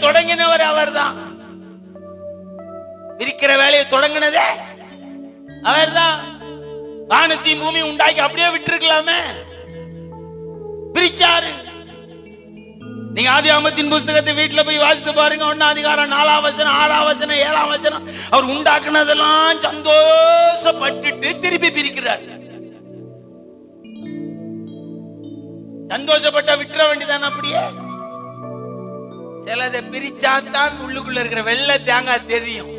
தொடங்கினவர் அவர்தான். பிரிக்கிற வேலையை தொடங்கினதே அவர்தான். வானத்தையும் பூமி உண்டாக்கி அப்படியே விட்டுருக்கலாமே, பிரிச்சாரு. நீங்க ஆதியாகமத்தின் புஸ்தகத்தை வீட்டுல போய் வாசித்து பாருங்க. 1ஆம் அதிகாரம் 4ஆம் வசனம் 6ஆம் வசனம் 7ஆம் வசனம். அவர் உண்டாக்குனதெல்லாம் சந்தோஷப்பட்டுட்டு திருப்பி பிரிக்கிறார். சந்தோஷப்பட்ட விட்டுற வேண்டியதான? அப்படியே சிலதை பிரிச்சாத்தான் உள்ளுக்குள்ள இருக்கிற வெள்ளை தேங்காய் தெரியும்.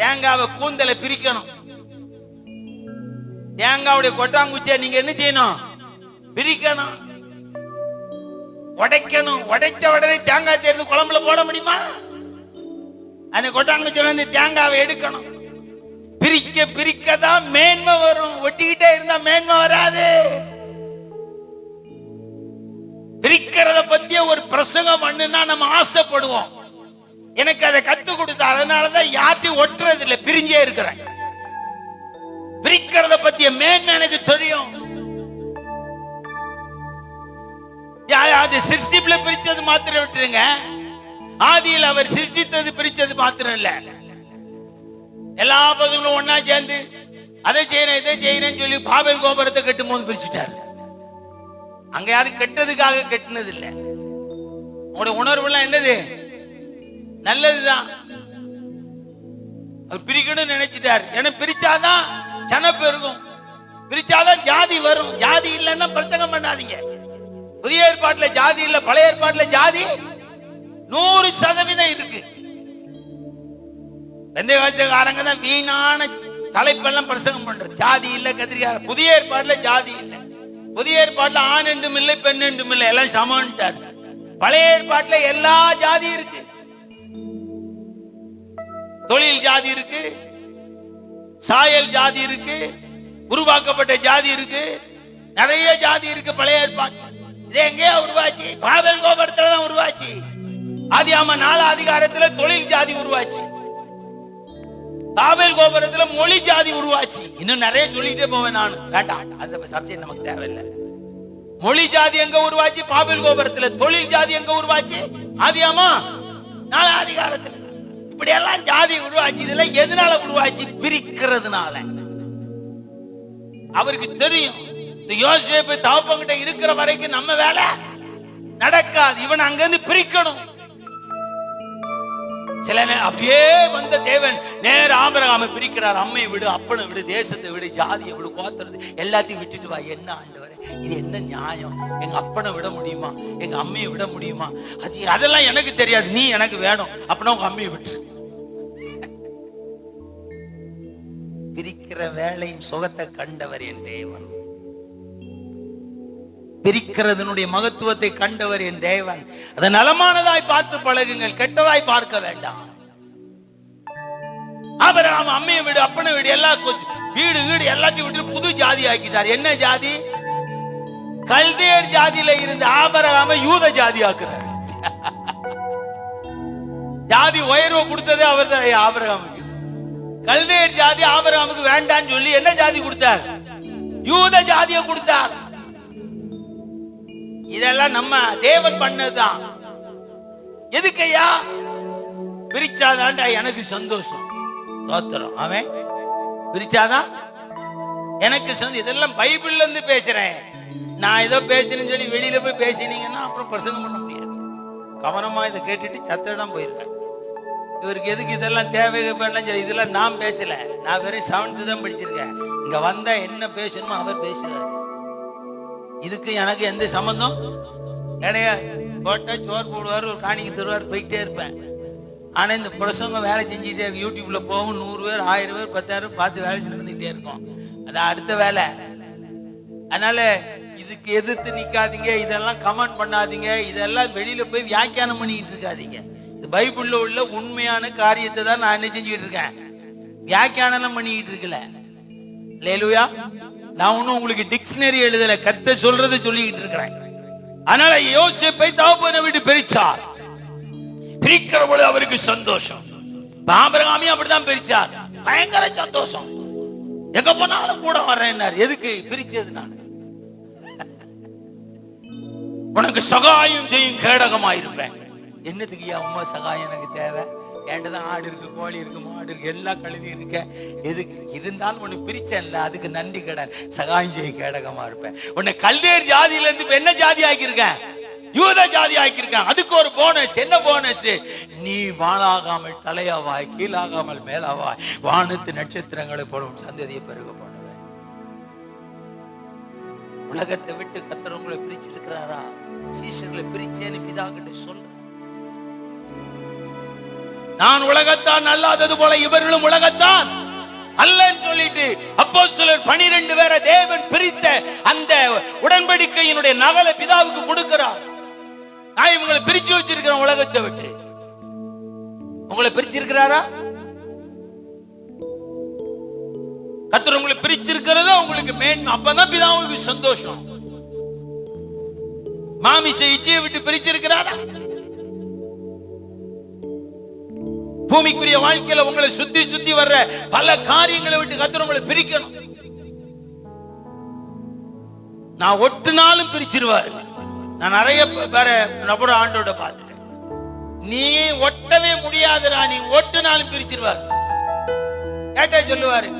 தேங்காவை கூந்தலை பிரிக்கணும். தேங்காவுடைய கொட்டாங்குச்சியை நீங்க என்ன செய்யணும்? பிரிக்கணும், உடைக்கணும். உடைச்ச உடனே தேங்காய் தெரிந்து குழம்புல போட முடியுமா? அந்த கொட்டாங்குச்சியில இருந்து தேங்காவை எடுக்கணும். பிரிக்க பிரிக்கதான் மேன்மை வரும். ஒட்டிக்கிட்டே இருந்தா மேன்மை வராது. பிரிக்கிறத பத்திய ஒரு பிரசங்கம் பண்ணுனா நம்ம ஆசைப்படுவோம். எனக்கு அதை கத்து கொடுத்தார். அதனாலதான் யார்ட்டையும் ஒட்டுறது இல்லை, பிரிஞ்சே இருக்கிறேன். பிரிக்கிறத பத்திய மேன்மை எனக்கு தெரியும். அது சிருஷ்டிப்புல பிரிச்சது மாத்திரம் விட்டுருங்க. ஆதியில் அவர் சிருஷ்டித்தது பிரிச்சது மாத்திரம் இல்ல. எல்லா பசங்களும் ஒன்னா சேர்ந்து அதை செய்யறேன் இதை செய்யறேன்னு சொல்லி பாபேல் கோபுரத்தை கட்டும் போது பிரிச்சுட்டாரு. அங்க யாரும் கெட்டதுக்காக கட்டினது இல்ல. உங்களுடைய உணர்வு எல்லாம் என்னது? நல்லதுதான். அவர் பிரிக்கணும்னு நினைச்சிட்டார். ஏன்னா பிரிச்சாதான் ஜன பெருகும், பிரிச்சாதான் ஜாதி வரும். ஜாதி இல்லைன்னா பிரசங்கம் பண்ணாதீங்க. புதிய ஏற்பாட்டுல ஜாதி இல்ல, பழைய ஏற்பாட்டுல ஜாதி 100% இருக்கு. வெந்தயக்காரங்க தான் வீணான தலைப்பெல்லாம் பிரசங்கம் பண்றது. ஜாதி இல்ல கத்திரிக்கார. புதிய ஏற்பாட்டுல ஜாதி இல்ல. புதிய ஏற்பாட்டுல ஆண் என்றும் இல்லை பெண் என்றும் இல்லை, எல்லாம் சமன்ட்டார். பழைய ஏற்பாட்டுல எல்லா ஜாதி இருக்கு. தொழில் ஜாதி இருக்கு, சாயல் ஜாதி இருக்கு, உருவாக்கப்பட்ட ஜாதி இருக்கு, நிறைய ஜாதி இருக்கு பழைய ஏற்பாட்டு. இது எங்கேயா உருவாச்சு? பாபேல் கோபுரத்துல தான் உருவாச்சு. ஆதியாகமம் 4ஆம் அதிகாரத்துல தொழில் ஜாதி உருவாச்சு. பாபேல் கோபுரத்துல மொழி ஜாதி உருவாச்சு. இன்னும் நிறைய சொல்லிட்டே போவேன் நானு, வேண்டாம், அந்த சப்ஜெக்ட் நமக்கு தேவையில்லை. மொழி ஜாதி எங்க உருவாச்சு? பாபேல் கோபுரத்துல. தொழில் ஜாதி எங்க உருவாச்சு? ஆதியாகமம் 4ஆம் அதிகாரத்துல. இப்படி எல்லாம் ஜாதி உருவாச்சு. இதெல்லாம் எதனால உருவாச்சு? பிரிக்கிறதுனால. அவருக்கு தெரியும் யோசேப்பு தகப்பன்கிட்ட இருக்கிற வரைக்கும் நம்ம வேலை நடக்காது. இவன் அங்கிருந்து பிரிக்கணும். சில அப்படியே வந்த தேவன் நேர ஆபிரகாமை பிரிக்கிறார். அம்மையை விடு, அப்பனை விடு, தேசத்தை விடு, ஜாதியை விடு, கோத்திரத்தை எல்லாத்தையும் விட்டுட்டு வா. என்ன ஆண்டவரே, இது என்ன நியாயம்? எங்க அப்பனை விட முடியுமா? எங்க அம்மையை விட முடியுமா? அதெல்லாம் எனக்கு தெரியாது, நீ எனக்கு வேணும். அப்படின்னா உங்க அம்மையை விட்டு. பிரிக்கிற வேலையின் சுகத்தை கண்டவர் என் தேவன். பிரிக்கிறதனுடைய மகத்துவத்தை கண்டவர் என் தேவன். அதை நலமானதாய் பார்த்து பழகுங்கள், கெட்டதாய் பார்க்க வேண்டாம். ஆபிரகாம் அம்மையை வீடு, அப்பனை வீடு, எல்லா வீடு வீடு எல்லாத்தையும் விட்டு புது ஜாதி ஆக்கிட்டார். என்ன ஜாதி? கல்தேர் ஜாதியில இருந்த ஆபிரகாமை யூத ஜாதி ஆக்குறார். ஜாதி உயர்வு கொடுத்ததே அவர் தான் ஆபிரகாமுக்கு. கல்தேர் ஜாதி ஆபிரகாமுக்கு வேண்டான்னு சொல்லி என்ன ஜாதி கொடுத்தார்? யூத ஜாதியை கொடுத்தார். இதெல்லாம் நம்ம தேவன் பண்ணதுதான். எதுக்கையா? பிரிச்சாதான்டா எனக்கு சந்தோஷம். தோத்திரம். அவன் பிரிச்சாதான் எனக்கு சந்தோஷம். இதெல்லாம் பைபிள்ல இருந்து பேசுறேன். நான் ஏதோ பேசுறேன்னு சொல்லி வெளியில போய் பேசினீங்கன்னா அப்புறம் பிரசங்கம் பண்ண முடியாது. கவனமா இதை கேட்டுட்டு சத்தம் போயிருக்கேன். இவருக்கு எதுக்கு இதெல்லாம் தேவை? இதெல்லாம் நான் பேசல. நான் வெறும் 7th தான் படிச்சிருக்கேன். இங்க வந்தா என்ன பேசணுமோ அவர் பேசுவார். இதுக்கு எனக்கு எந்த சம்பந்தம் கிடையாது. போட்டா சோறு போடுவார், ஒரு காணிக்கு தருவார், போயிட்டே இருப்பேன். ஆனா இந்த பிரசங்கம் வேலை செஞ்சுட்டே இருக்கு. யூடியூப்ல போகும் 100 பேர் 1000 பேர் 10,000 பார்த்து வேலை நடந்துகிட்டே இருக்கும். அது அடுத்த வேலை. அதனால இதுக்கு எதிர்த்து நிக்காதீங்க, இதெல்லாம் கமெண்ட் பண்ணாதீங்க, இதெல்லாம் வெளியில போய் வியாக்கியானம் பண்ணிக்கிட்டு இருக்காதீங்க. இது பைபிள்ல உள்ள உண்மையான காரியத்தை தான் நான் என்ன செஞ்சுக்கிட்டு இருக்கேன், வியாக்கியானம் பண்ணிக்கிட்டு இருக்கல. அல்லேலூயா. நான் ஒன்னும் உங்களுக்கு டிக்ஷனரி எழுதல, கர்த்தர் சொல்றதை சொல்லிக்கிட்டு இருக்கிறேன். அதனால யோசேப்பை தகப்பனை விட்டு பிரிச்சார். பிரிக்கிற பொழுது அவருக்கு சந்தோஷம். ஆபிரகாமையும் அப்படிதான் பிரிச்சார். பயங்கர சந்தோஷம். எங்க போனாலும் கூட வர்றேன். எதுக்கு? பிரிச்சது நான். உனக்கு சகாயம் செய்யும் கேடகமாயிருப்பேன். என்னதுக்கு அம்மா சகாயம் எனக்கு தேவை? என்கிட்டதான் ஆடு இருக்கு, கோழி இருக்கு, மாடு இருக்கு, எல்லா கழுதி இருக்க. எதுக்கு இருந்தாலும் உன்னை பிரிச்சேன்ல, அதுக்கு நன்றி கடன். சகாயம் செய்ய கேடகமா இருப்பேன். உன்னை கல்தேர் ஜாதியில இருந்து என்ன ஜாதி ஆக்கியிருக்கேன்? யூத ஜாதி ஆக்கியிருக்கேன். அதுக்கு ஒரு போனஸ். என்ன போனஸ்? நீ வாழாகாமல் தலையாவாய், கீழாகாமல் மேலாவாய், வானத்து நட்சத்திரங்களை போலும் சந்ததியை பெருக பண்ணுவேன். உலகத்தை விட்டு கர்த்தர் உங்களை பிரிச்சிருக்கிறாரா? சீஷர்களை பிரிச்சேன்னு பிதாகிட்ட சொல்ல. நான் உலகத்தான் அல்லாதது போல இவர்களும் உலகத்தான் அல்லன்னு சொல்லிட்டு அப்போஸ்தலர் 12 பேரை தேவன் பிரித்த அந்த உடன்படிக்கையினுடைய நகலை பிதாவுக்கு கொடுக்கிறார். நான் இவங்களை பிரிச்சு வச்சிருக்கிறேன் உலகத்தை விட்டு. உங்களை பிரிச்சிருக்கிறாரா? கர்த்தர் உங்களை பிரிச்சிருக்கிறதா உங்களுக்கு மேன்மை. அப்பதான் பிதாவுக்கு சந்தோஷம். மாமிச இச்சையை விட்டு பிரிச்சிருக்கிறாரா? பூமிக்குரிய வாழ்க்கையில உங்களை சுத்தி சுத்தி வர்ற பல காரியங்களை விட்டு கர்த்தர் உங்களை பிரிக்கணும். நான் ஒட்டுனாலும் பிரிச்சிருவாரு. நான் நிறைய பேர நபர் ஆண்டோட பார்த்துட்டேன். நீ ஒட்டவே முடியாதுடா, நீ ஒட்டுனாலும் பிரிச்சிருவாரு. கேட்டா சொல்லுவாரு,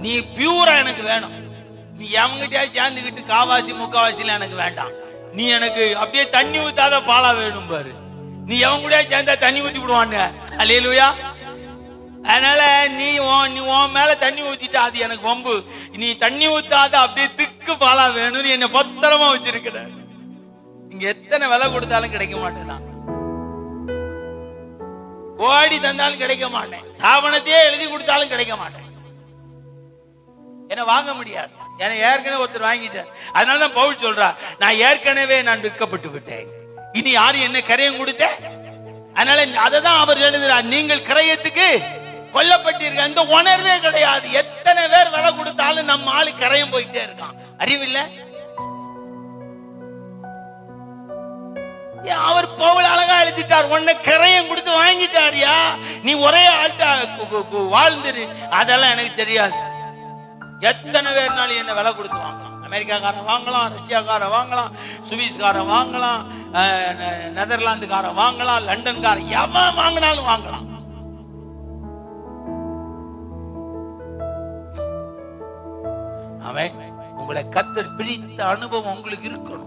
நீ பியூரா எனக்கு வேணும். நீ அவங்கிட்டயா சேர்ந்துக்கிட்டு காவாசி முக்காவாசில எனக்கு வேண்டாம். நீ எனக்கு அப்படியே தண்ணி ஊத்தாத பாலா வேணும் பாரு. நீ எவன் கூட சேர்ந்தா தண்ணி ஊத்தி விடுவாங்க. அல்லேலூயா. அதனால நீ உன் மேல தண்ணி ஊத்திட்டா அது எனக்கு வம்பு. நீ தண்ணி ஊத்தாத அப்படியே திக்கு பாலா வேணும்னு என்ன பத்திரமா வச்சிருக்கிற. இங்க எத்தனை விலை கொடுத்தாலும் கிடைக்க மாட்டேன். நான் கோடி தந்தாலும் கிடைக்க மாட்டேன். தாபனத்தையே எழுதி கொடுத்தாலும் கிடைக்க மாட்டேன். என்ன வாங்க முடியாது. ஏன்னா ஏற்கனவே ஒருத்தர் வாங்கிட்டார். அதனாலதான் பவுல் சொல்றா, நான் ஏற்கனவே நான் விற்கப்பட்டு விட்டேன், இனி யாரும் என்ன கரையம் கொடுத்த. அதனால அததான் அவர் எழுதுறார், நீங்கள் கரையத்துக்கு கொல்லப்பட்டிருக்க. அந்த உணர்வே கிடையாது. எத்தனை பேர் விலை கொடுத்தாலும் நம்ம ஆளு கரையம் போயிட்டே இருக்கான். அறிவில்லை. அவர் பவுல் அழகா எழுதிட்டார், உன்னை கரையம் கொடுத்து வாங்கிட்டாரியா, நீ ஒரே ஆட்டா வாழ்ந்துரு. அதெல்லாம் எனக்கு தெரியாது. எத்தனை பேர்னாலும் என்ன விலை கொடுத்து வாங்கலாம். அமெரிக்காக்காரன் வாங்கலாம், ரஷ்யாக்காரன் வாங்கலாம், சுவிஸ்காரன் வாங்கலாம், நெதர்லாந்துக்காரன் வாங்கலாம், லண்டன்காரன் எவன் வாங்கினாலும் வாங்கலாம். அவன் உங்களை கர்த்தர் பிரித்த அனுபவம் உங்களுக்கு இருக்கணும்.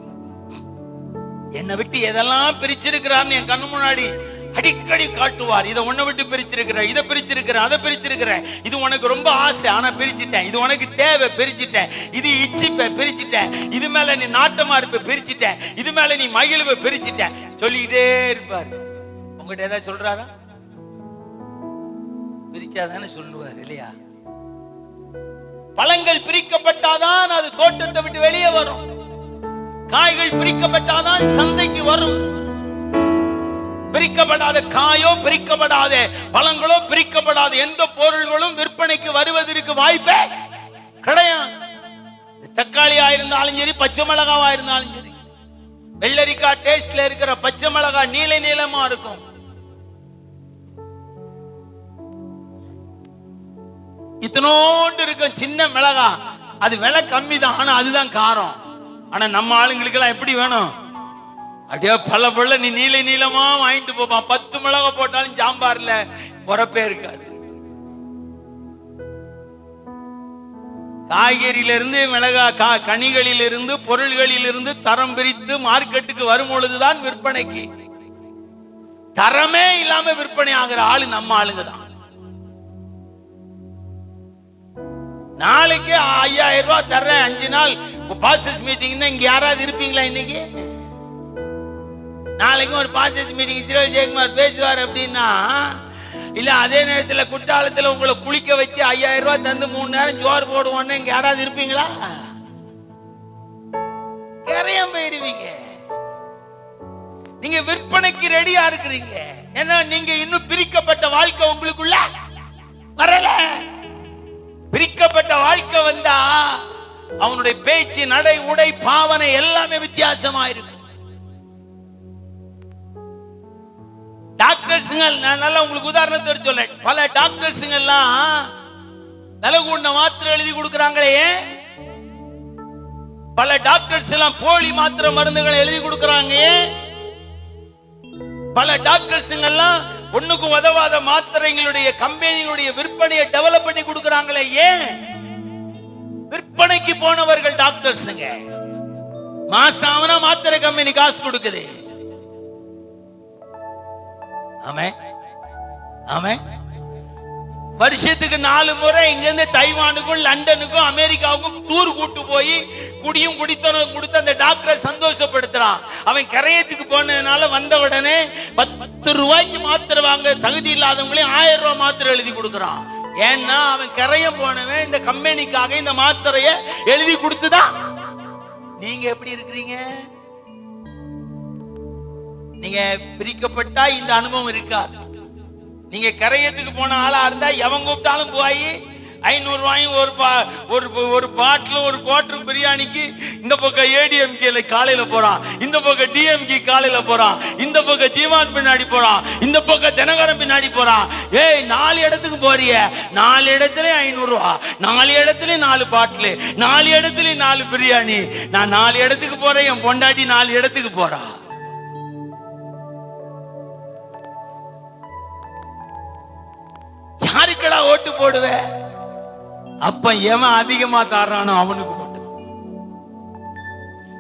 என்னை விட்டு எதெல்லாம் பிரிச்சிருக்கிறான்னு என் கண்ணு முன்னாடி அடிக்கடி காட்டுவார். இதை உன்னை விட்டு பிரிச்சிருக்கிறேன், இதை பிரிச்சிருக்கிறேன், அதை பிரிச்சிருக்கிறேன். இது உனக்கு ரொம்ப ஆசை, ஆனா பிரிச்சுட்டேன். இது உனக்கு தேவை, பிரிச்சுட்டேன். இது இச்சிப்ப, பிரிச்சுட்டேன். இது மேல நீ நாட்டமா இருப்ப, பிரிச்சுட்டேன். இது மேல நீ மகிழ்வ, பிரிச்சுட்டேன். சொல்லிக்கிட்டே இருப்பார். உங்ககிட்ட ஏதாவது சொல்றாரா? பிரிச்சாதானே சொல்லுவார் இல்லையா? பழங்கள் பிரிக்கப்பட்டாதான் அது தோட்டத்தை விட்டு வெளியே வரும். காய்கள் பிரிக்கப்பட்டாதான் சந்தைக்கு வரும். பிரிக்கப்படாத காயோ, பிரிக்கப்படாத பழங்களோ, பிரிக்கப்படாத எந்த பொருள்களும் விற்பனைக்கு வருவதற்கு வாய்ப்பே கிடையாது. தக்காளியா இருந்தாலும் சரி, பச்சை மிளகாவா இருந்தாலும் சரி, வெள்ளரிக்காய் டேஸ்ட்ல இருக்கிற பச்சை மிளகாய் நீல நீளமா இருக்கும். இத்தனோண்டு இருக்கும் சின்ன மிளகா, அது விலை கம்மி தான், ஆனா அதுதான் காரம். ஆனா நம்ம ஆளுங்களுக்கு எல்லாம் எப்படி வேணும்? அப்படியே பல பல நீ நீல நீளமா வாங்கிட்டு போப்பான். 10 மிளகா போட்டாலும் சாம்பார்ல உரப்பே இருக்காது. காய்கறியிலிருந்து மிளகா, கனிகளிலிருந்து, பொருள்களிலிருந்து தரம் பிரித்து மார்க்கெட்டுக்கு வரும் பொழுதுதான் விற்பனைக்கு. தரமே இல்லாம விற்பனை ஆகிற ஆளு நம்ம ஆளுங்க தான். நாளைக்கு 5000 ரூபாய் தர்றேன், 5 நாள் பாசஸ் மீட்டிங்னா இங்க யாராவது இருப்பீங்களா? இன்னைக்கு நாளைக்கு ஒரு பாசஸ் மீட்டிங் இஸ்ரவேல் ஜெயக்குமார் பேசுவார் அப்படின்னா, இல்ல அதே நேரத்தில் குற்றாலத்தில் உங்களை குளிக்க வச்சு 5000 ரூபாய் தந்து 3 நேரம் ஜோர் போடுவோன்னு இங்க யாராவது இருப்பீங்களா? கரையம் போயிருவீங்க. நீங்க விற்பனைக்கு ரெடியா இருக்கிறீங்க. ஏன்னா நீங்க இன்னும் பிரிக்கப்பட்ட வாழ்க்கை உங்களுக்குள்ள வரல. பிரிக்கப்பட்ட வாழ்க்கை வந்தா அவனுடைய பேச்சு, நடை, உடை, பாவனை எல்லாமே வித்தியாசமா இருக்கும். டாக்டர்ஸுங்க, நான் நல்லா உங்களுக்கு உதாரணத்தை சொல்ல, பல டாக்டர்ஸுங்க எல்லாம் விலகுண்ண மாத்திரை எழுதி கொடுக்குறாங்களே, பல டாக்டர்ஸ் எல்லாம் போலி மாத்திரை மருந்துகளை எழுதி கொடுக்கறாங்க. பல டாக்டர்ஸ் எல்லாம் ஒண்ணுக்கும் உதவாத மாத்திரைகளுடைய கம்பெனிகளுடைய விற்பனையை டெவலப் பண்ணி கொடுக்கறாங்களே. ஏன்? விற்பனைக்கு போனவர்கள் டாக்டர்ஸ்ங்க. மாசம் ஆவனா மாத்திரை கம்பெனி காசு கொடுக்குது. ஆமென் ஆமென். வருஷத்துக்கு 4 முறை இங்க இருந்து தைவானுக்கும் லண்டனுக்கும் அமெரிக்காவுக்கும் டூர் கூட்டு போய் குடியும் குடித்தனும் கொடுத்து அந்த டாக்டரை சந்தோஷப்படுத்துறான். அவன் கரையத்துக்கு போனதுனால வந்த உடனே 10 ரூபாய்க்கு மாத்திரை வாங்க தகுதி இல்லாதவங்களே 1000 ரூபாய் மாத்திரை எழுதி கொடுக்கறான். ஏன்னா அவன் கரையம் போனவன் இந்த கம்பெனிக்காக இந்த மாத்திரைய எழுதி கொடுத்துதான். நீங்க எப்படி இருக்கிறீங்க? நீங்க பிரிக்கப்பட்டா இந்த அனுபவம் இருக்காது. நீங்க கரையத்துக்கு போன ஆளா இருந்தா எவன் கூப்பிட்டாலும் போய் 500 ரூபாயும் ஒரு பாட்டிலும் ஒரு குவார்டர் பிரியாணிக்கு இந்த பக்கம் ஏடிஎம்கேல காலையில போறான், இந்த பக்கம் டிஎம்கே காலையில போறான், இந்த பக்கம் ஜீவான் பின்னாடி போறான், இந்த பக்கம் தினகரன் பின்னாடி போறான். ஏய் 4 இடத்துக்கு போறிய, 4 இடத்துல 500 ரூபா, 4 இடத்துல 4 பாட்டில், 4 இடத்துல 4 பிரியாணி. நான் 4 இடத்துக்கு போறேன், என் பொண்டாட்டி 4 இடத்துக்கு போறா. யாருக்கடா ஓட்டு போடுவ? அப்ப எவன் அதிகமா தாரானோ அவனுக்கு போட்டு.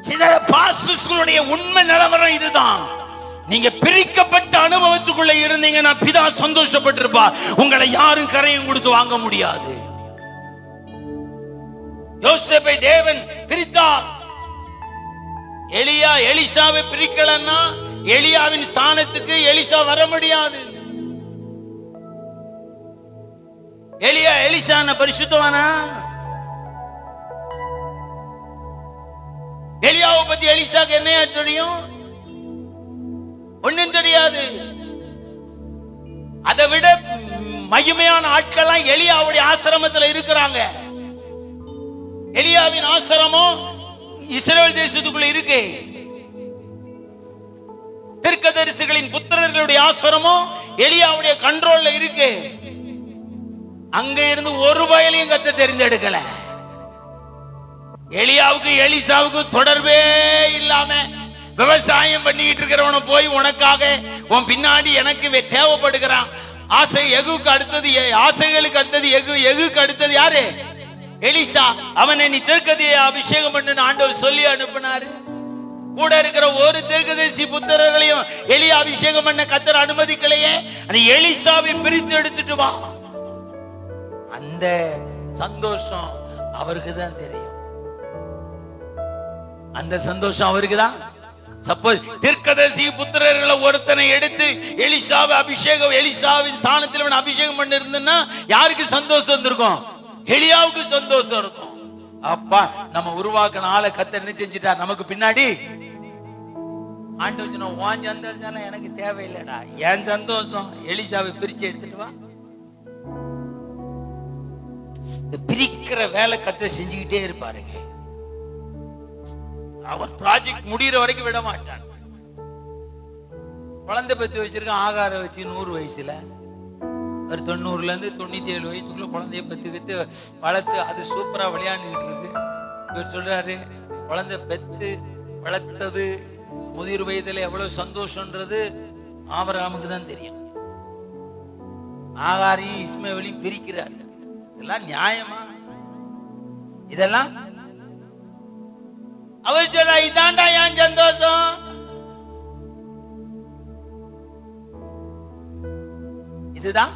சில பாஸ்டர்ஸ்களுடைய உண்மை நிலவரம் இதுதான். நீங்க பிரிக்கப்பட்ட அனுபவத்துக்குள்ள இருந்தீங்கன்னா பிதா சந்தோஷப்பட்டிருப்பார். உங்களை யாரும் கரையும் கொடுத்து வாங்க முடியாது. யோசேப்பை தேவன் பிரித்தார். எலிசாவை பிரிக்கலன்னா எலியாவின் ஸ்தானத்துக்கு எலிசா வர முடியாது. எலிசா பரிசுத்தவானா? எலியாவை பத்தி எலிசாக்கு என்னையா தெரியும்? ஒண்ணும் தெரியாது. அதை விட மகிமையான ஆட்கள்லாம் எலியாவுடைய ஆசிரமத்தில் இருக்கிறாங்க. எலியாவின் ஆசிரமம் இஸ்ரவேல் தேசத்துக்குள்ள இருக்கு. தீர்க்கதரிசிகளின் புத்திரர்களுடைய ஆசிரமம் எலியாவுடைய கண்ட்ரோல்ல இருக்கு. அங்க இருந்து ஒரு வயலையும் கர்த்தர் தெரிந்தெடுக்கல. எலியாவுக்கு எலிசாவுக்கு தொடர்பே இல்லாம விவசாயம் பண்ணிட்டு இருக்கிறவன போய் உனக்காக உன் பின்னாடி எனக்கு தேவைப்படுகிறான். ஆசை எகுக்கு அடுத்தது, ஆசைகளுக்கு அடுத்தது எகுக்கு அடுத்தது யாரு? எலிசா. அவனை நீ தீர்க்கதரிசியை அபிஷேகம் பண்ணு ஆண்டவர் சொல்லி அனுப்பினாரு. கூட இருக்கிற ஒரு தீர்க்கதரிசி புத்திரர்களையும் எலியா அபிஷேகம் பண்ண கர்த்தர் அனுமதிக்கலையே. அந்த எலிசாவை பிரித்து எடுத்துட்டு வா. அந்த சந்தோஷம் அவருக்கு தான் தெரியும். அந்த சந்தோஷம் அவருக்கு தான். சப்போஸ் தீர்க்கதரிசி புத்திரர்களை ஒருத்தனை எடுத்து எலிசாவை அபிஷேகம், எலிசாவின் ஸ்தானத்தில் அபிஷேகம் பண்ணி இருந்தா யாருக்கு சந்தோஷம் இருந்திருக்கும்? எலியாவுக்கு சந்தோஷம் இருக்கும். அப்பா நம்ம உருவாக்கின ஆளை கர்த்தர் என்ன செஞ்சிட்டார்? நமக்கு பின்னாடி ஆண்டவர் சொன்ன உன் சந்தோஷம் எனக்கு தேவையில்லைடா, என் சந்தோஷம் எலிசாவை பிரிச்சு எடுத்துட்டு வா. பிரிக்கிற வேலை கர்த்தர் செஞ்சுக்கிட்டே இருப்பாருங்க. அவர் ப்ராஜெக்ட் முடிகிற வரைக்கும் விட மாட்டான். குழந்தை பத்தி வச்சிருக்கான் ஆகார வச்சு 100 வயசுல, ஒரு 90ல இருந்து 97 வயசுக்குள்ள குழந்தைய பத்தி வளர்த்து அது சூப்பரா விளையாண்டுகிட்டு இருக்கு. இவர் சொல்றாரு, குழந்தை பெத்து வளர்த்தது முதிர் வயதுல எவ்வளவு சந்தோஷம்ன்றது ஆபிரகாமுக்கு தான் தெரியும். ஆகாரையும் இஸ்மவேலையும் பிரிக்கிறார். இதெல்லாம் நியாயமா? இதெல்லாம் அவர் சொல்ல இதாண்டா என் சந்தோஷம். இதுதான்.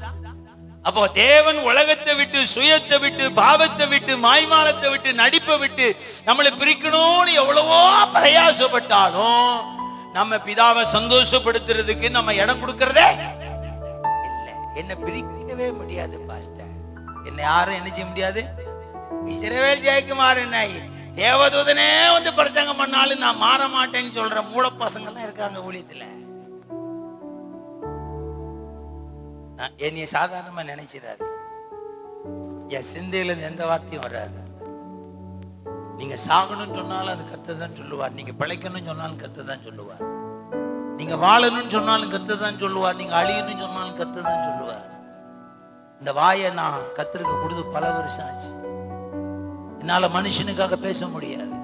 அப்போ தேவன் உலகத்தை விட்டு, சுயத்தை விட்டு, பாவத்தை விட்டு, மாய்மாலத்தை விட்டு, நடிப்பை விட்டு நம்மளை பிரிக்கணும்னு எவ்வளவோ பிரயாசப்பட்டாலும் நம்ம பிதாவை சந்தோஷப்படுத்துறதுக்கு நம்ம இடம் கொடுக்கறதே இல்லை. என்ன பிரிக்கவே முடியாது பாஸ்டர். என்ன யாரும் என்ன செய்ய முடியாது. இஸ்ரவேல் ஜெயக்குமார் என்ன தேவதூதனே வந்து பிரசங்கம் பண்ணாலும் நான் மாற மாட்டேன்னு சொல்ற மூல பசங்க எல்லாம் இருக்காங்க ஊழியத்துல. என்னைய சாதாரணமா நினைச்சிடாது. என் சிந்தையில இருந்து எந்த வார்த்தையும் வராது. நீங்க சாகணும்னு சொன்னாலும் அது கர்த்தர் தான் சொல்லுவார். நீங்க பிழைக்கணும்னு சொன்னாலும் கர்த்தர் தான் சொல்லுவார். நீங்க வாழணும்னு சொன்னாலும் கர்த்தர் தான் சொல்லுவார். நீங்க அழியணும்னு சொன்னாலும் கர்த்தர் தான் சொல்லுவார். இந்த வாயை நான் கர்த்தருக்கு கொடுத்து பல வருஷம் ஆச்சு. என்னால மனுஷனுக்காக பேச முடியாது.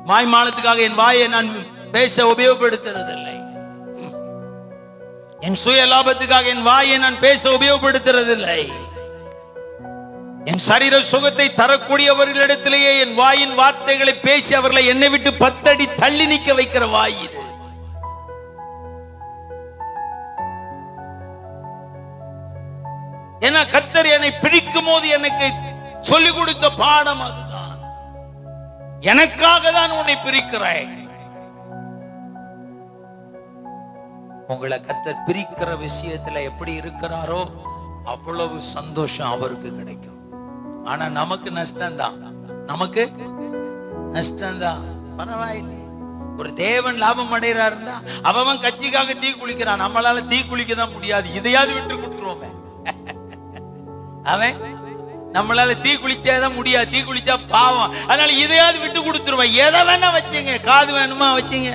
மாய்மாலத்துக்காக என் வாயை நான் பேச உபயோகப்படுத்துறதில்லை. என் சுய லாபத்துக்காக என் வாயை நான் பேச உபயோகப்படுத்துறதில்லை. என் சரீர சுகத்தை தரக்கூடியவர்களிடத்திலேயே என் வாயின் வார்த்தைகளை பேசி அவர்களை என்னை விட்டு 10 அடி தள்ளி நிற்க வைக்கிற வாய் இது. ஏன்னா கர்த்தர் என்னை பிரிக்கும் போது எனக்கு சொல்லிக் கொடுத்த பாடம் அதுதான். எனக்காக தான் உன்னை பிரிக்கிறேன். உங்களை கர்த்தர் பிரிக்கிற விஷயத்துல எப்படி இருக்கிறாரோ அவ்வளவு சந்தோஷம் அவருக்கு கிடைக்கும். ஆனா நமக்கு நஷ்டம்தான், நமக்கு நஷ்டம்தான். பரவாயில்லை, ஒரு தேவன் லாபம் அடைகிறார் இருந்தா அவன் கட்சிக்காக தீ குளிக்கிறான், நம்மளால தீ குளிக்க தான் முடியாது. இதையாவது விட்டு கொடுத்துருவோமே. அவன் நம்மளால தீ குளிச்சாதான் முடியாது, தீ குளிச்சா பாவம். அதனால இதையாவது விட்டு கொடுத்துருவேன். எதை வேணா வச்சுங்க, காது வேணுமா வச்சுங்க,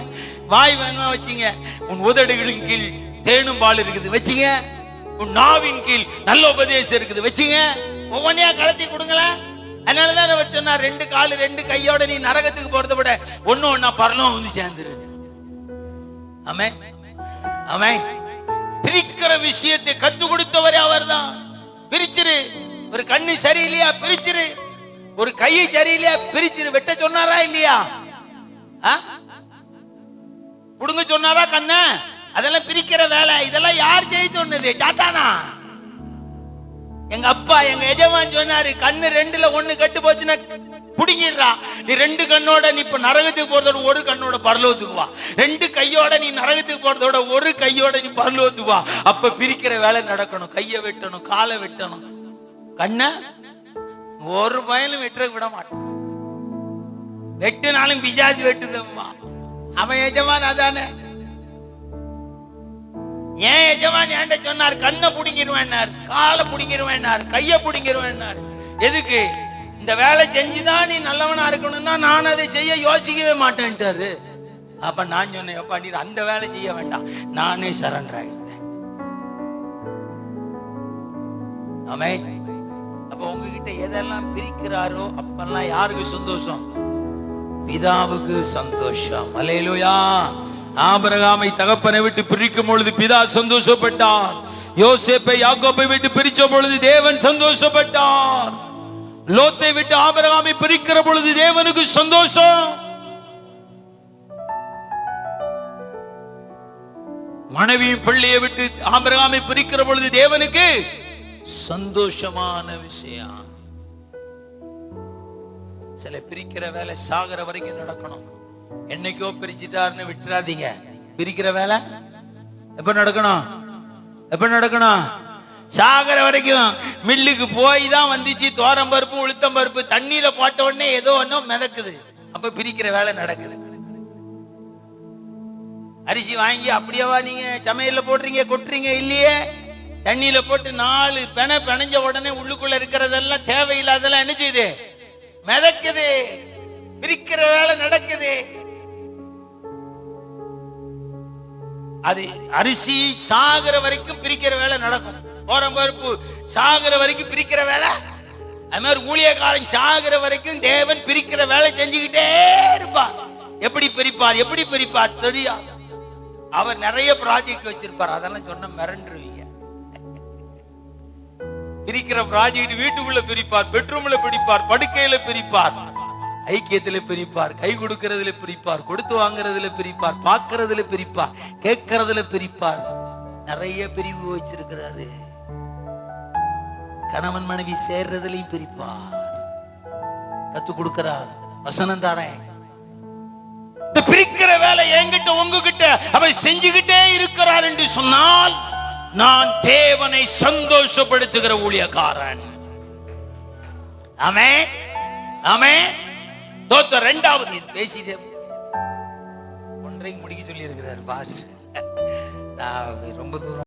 வாய் வேணுமா வச்சுங்க, உன் உதடுகளின் கீழ் தேனும் பால் இருக்குது வச்சுங்க, உன் நாவின் கீழ் நல்ல உபதேசம் இருக்குது வச்சுங்க, ஒவ்வொன்னையா கலத்தி கொடுங்களேன். அதனாலதான் அவர் சொன்னார், 2 காலு 2 கையோட நீ நரகத்துக்கு போறதை விட ஒண்ணு ஒன்னா பரலோகம் வந்து சேர்ந்துரு. ஆமென் ஆமென். பிரிக்கிற விஷயத்தை கத்து கொடுத்தவரே அவர்தான். பிரிச்சிரு. ஒரு கண்ணு சரியில்லையா பிரிச்சிரு, ஒரு கை சரியில்லையா பிரிச்சிரு. வெட்ட சொன்னாரா இல்லையா? புடுங்க சொன்னாரா கண்ண? அதெல்லாம் பிரிக்கிற வேலை. இதெல்லாம் யார் செய்ய சொன்னது? சாத்தானா? எங்க அப்பா எங்க எஜமான் சொன்னாரு, கண்ணு 2ல 1 கட்டு போச்சுன்னா புடுங்கிடுறா. நீ 2 கண்ணோட நீ இப்ப நரகத்துக்கு போறதோட 1 கண்ணோட பரலோகத்துக்கு வா. 2 கையோட நீ நரகத்துக்கு போறதோட 1 கையோட நீ பரலோகத்துக்கு வா. அப்ப பிரிக்கிற வேலை நடக்கணும். கையை வெட்டணும், காலை வெட்டணும், கண்ண ஒரு பயலும் வெட்ட விட மாட்டான். வெட்டுனாலும் பிசாசு வெட்டுதம்மா. அவன் எஜமான் அதானே. ஏன் எஜமான் ஏண்ட சொன்னார், கண்ணை புடிங்கிருவேன், காலை புடிங்கிருவேன், கையை புடிங்கிருவேன். எதுக்கு? இந்த வேலை செஞ்சுதான் நீ நல்லவனா இருக்கணும்னா நான் அதை செய்ய யோசிக்கவே மாட்டேன்ட்டாரு. அப்ப நான் சொன்னேன், அப்பா நீ அந்த வேலை செய்ய வேண்டாம், நானே சரண்டர் ஆகிட்டேன். ஆமென். அப்ப உங்ககிட்ட எதெல்லாம் பிரிக்கிறாரோ அப்பெல்லாம் யாருக்கு சந்தோஷம்? பிதாவுக்கு சந்தோஷம். அல்லேலூயா. ஆபிரகாமை தகப்பனை விட்டு பிரிக்கும் பொழுது பிதா சந்தோஷப்பட்டார். யோசேப்பை யாக்கோபை விட்டு பிரிச்ச பொழுது தேவன் சந்தோஷப்பட்டார். லோத்தை விட்டு ஆபிரகாமை பிரிக்கிற பொழுது தேவனுக்கு சந்தோஷம். மனைவியின் பிள்ளையை விட்டு ஆபிரகாமை பிரிக்கிற பொழுது தேவனுக்கு சந்தோஷமான விஷயம். சில பிரிக்கிற வேலை சாகர வரைக்கும் நடக்கணும். என்னைக்கோ பிரிச்சுட்டாருன்னு விட்டுறாதீங்க. பிரிக்கிற வேலை எப்ப நடக்கணும்? எப்ப நடக்கணும்? சாகர வரைக்கும். மில்லுக்கு போய் தான் வந்துச்சு தோரம் பருப்பு உளுத்தம் பருப்பு, தண்ணியில போட்ட உடனே ஏதோ ஒன்னும் மிதக்குது, அப்ப பிரிக்கிற வேலை நடக்குது. அரிசி வாங்கி அப்படியேவா நீங்க சமையல்ல போடுறீங்க, கொட்டுறீங்க? இல்லையே. தண்ணியில போட்டு 4 பெனை பெனஞ்ச உடனே உள்ளுக்குள்ள இருக்கிறதெல்லாம் தேவையில்லாதெல்லாம் என்ன செய்யுது? மிதக்குது. பிரிக்கிற வேலை நடக்குது. அது அரிசி சாகர வரைக்கும் பிரிக்கிற வேலை நடக்கும். பருப்பு சாகர வரைக்கும் பிரிக்கிற வேலை. அது மாதிரி ஊழியக்காரன் சாகர வரைக்கும் தேவன் பிரிக்கிற வேலை செஞ்சுக்கிட்டே இருப்பார். எப்படி பிரிப்பார், எப்படி பிரிப்பார் தெரியாது. அவர் நிறைய ப்ராஜெக்ட் வச்சிருப்பார். அதெல்லாம் சொன்ன மிரண்டுருவீங்க. பிரிக்கிற ப்ராஜெக்ட் வீட்டுக்குள்ள பிரிப்பார், பெட்ரூம்ல பிரிப்பார், படுக்கையில பிரிப்பார், ஐக்கியத்துல பிரிப்பார், கை கொடுக்கிறதுல பிரிப்பார், கொடுத்து வாங்குறதுல பிரிப்பார், பார்க்கறதுல பிரிப்பார், கேட்கறதுல பிரிப்பார். நிறைய பிரிவு வச்சிருக்கிறாரு. கணவன் மனைவி சேர்றதுலையும் பிரிப்பார். கத்து கொடுக்கிறார். வசனம் தாரேன். இந்த பிரிக்கிற வேலை என்கிட்ட உங்ககிட்ட அவர் செஞ்சுக்கிட்டே இருக்கிறார் என்று சொன்னால் நான் தேவனை சந்தோஷப்படுத்துகிற ஊழியக்காரன். ஆமென் ஆமென். தோத்த 2வது பேசிட்டு 1:30 முடிக்க சொல்லி இருக்கிறார் பாஸ். நான் ரொம்ப தூரம்